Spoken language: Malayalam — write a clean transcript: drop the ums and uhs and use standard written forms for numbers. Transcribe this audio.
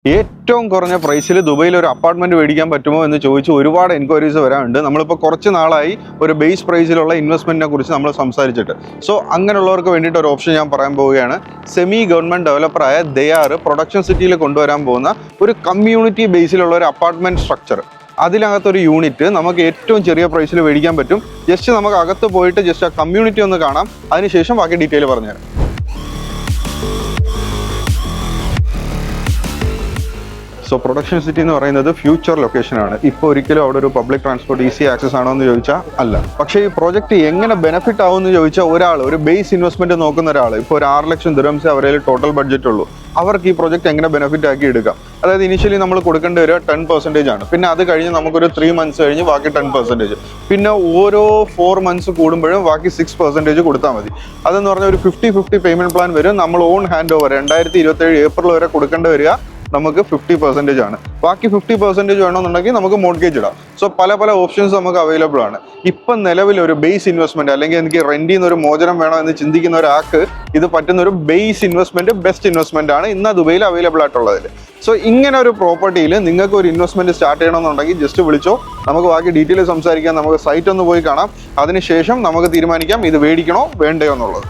ഏറ്റവും കുറഞ്ഞ പ്രൈസിൽ ദുബൈയിൽ ഒരു അപ്പാർട്ട്മെന്റ് മേടിക്കാൻ പറ്റുമോ എന്ന് ചോദിച്ച് ഒരുപാട് എൻക്വയറീസ് വരാറുണ്ട്. നമ്മളിപ്പോൾ കുറച്ച് നാളായി ഒരു ബേസ് പ്രൈസിലുള്ള ഇൻവെസ്റ്റ്മെന്റിനെ കുറിച്ച് നമ്മൾ സംസാരിച്ചിട്ട്. സോ അങ്ങനെയുള്ളവർക്ക് വേണ്ടിയിട്ട് ഒരു ഓപ്ഷൻ ഞാൻ പറയാൻ പോവുകയാണ്. സെമി ഗവൺമെന്റ് ഡെവലപ്പറായ ദയാർ പ്രൊഡക്ഷൻ സിറ്റിയിൽ കൊണ്ടുവരാൻ പോകുന്ന ഒരു കമ്മ്യൂണിറ്റി ബേസിലുള്ള ഒരു അപ്പാർട്ട്മെന്റ് സ്ട്രക്ചർ. അതിനകത്തൊരു യൂണിറ്റ് നമുക്ക് ഏറ്റവും ചെറിയ പ്രൈസിൽ മേടിക്കാൻ പറ്റും. ജസ്റ്റ് നമുക്ക് അകത്ത് പോയിട്ട് ജസ്റ്റ് ആ കമ്മ്യൂണിറ്റി ഒന്ന് കാണാം, അതിനുശേഷം ബാക്കി ഡീറ്റെയിൽ പറഞ്ഞുതരാം. സോ പ്രൊഡക്ഷൻ സിറ്റി എന്ന് പറയുന്നത് ഫ്യൂച്ചർ ലൊക്കേഷനാണ്. ഇപ്പോൾ ഒരിക്കലും അവിടെ ഒരു പബ്ലിക് ട്രാൻസ്പോർട്ട് ഈസി ആക്സസ് ആണോ എന്ന് ചോദിച്ചാൽ അല്ല. പക്ഷേ ഈ പ്രോജക്റ്റ് എങ്ങനെ ബെനിഫിറ്റ് ആവും എന്ന് ചോദിച്ചാൽ ഒരു ബേസ് ഇൻവെസ്റ്റ്മെന്റ് നോക്കുന്ന ഒരാൾ, ഇപ്പോൾ ഒരു 6 ലക്ഷം ദിർഹംസ് അവരുടെ ടോട്ടൽ ബഡ്ജറ്റ് ഉള്ളൂ, അവർക്ക് ഈ പ്രോജക്റ്റ് എങ്ങനെ ബെനിഫിറ്റ് ആക്കി എടുക്കാം. അതായത് ഇനിഷ്യലി നമ്മൾ കൊടുക്കേണ്ടി വരിക 10% ആണ്. പിന്നെ അത് കഴിഞ്ഞ് നമുക്കൊരു 3 months കഴിഞ്ഞ് ബാക്കി 10%. പിന്നെ ഓരോ 4 months കൂടുമ്പോഴും ബാക്കി 6% കൊടുത്താൽ മതി. അതെന്ന് പറഞ്ഞാൽ ഒരു 50-50 പേയ്മെന്റ് പ്ലാൻ വരും. നമ്മൾ ഓൺ ഹാൻഡ് ഓവർ 2027 ഏപ്രിൽ വരെ കൊടുക്കേണ്ടി വരിക നമുക്ക് 50% ആണ്. ബാക്കി 50% വേണമെന്നുണ്ടെങ്കിൽ നമുക്ക് മോർഗേജ് ഇടാം. സോ പല ഓപ്ഷൻസ് നമുക്ക് അവൈലബിൾ ആണ്. ഇപ്പം നിലവിൽ ഒരു ബേസ് ഇൻവെസ്റ്റ്മെന്റ് അല്ലെങ്കിൽ എനിക്ക് റെന്റിൽ നിന്ന് ഒരു മോചനം വേണം എന്ന് ചിന്തിക്കുന്ന ഒരാൾക്ക് ഇത് പറ്റുന്ന ഒരു ബേസ് ഇൻവെസ്റ്റ്മെന്റ് ബെസ്റ്റ് ഇൻവെസ്റ്റ്മെന്റ് ആണ് ഇന്ന് ദുബൈയിൽ അവൈലബിൾ ആയിട്ടുള്ളതിൽ. സോ ഇങ്ങനെ ഒരു പ്രോപ്പർട്ടിയിൽ നിങ്ങൾക്ക് ഒരു ഇൻവെസ്റ്റ്മെന്റ് സ്റ്റാർട്ട് ചെയ്യണമെന്നുണ്ടെങ്കിൽ ജസ്റ്റ് വിളിച്ചോ, നമുക്ക് ബാക്കി ഡീറ്റെയിൽ സംസാരിക്കാം. നമുക്ക് സൈറ്റ് ഒന്ന് പോയി കാണാം, അതിനുശേഷം നമുക്ക് തീരുമാനിക്കാം ഇത് മേടിക്കണോ വേണ്ടയോ എന്നുള്ളത്.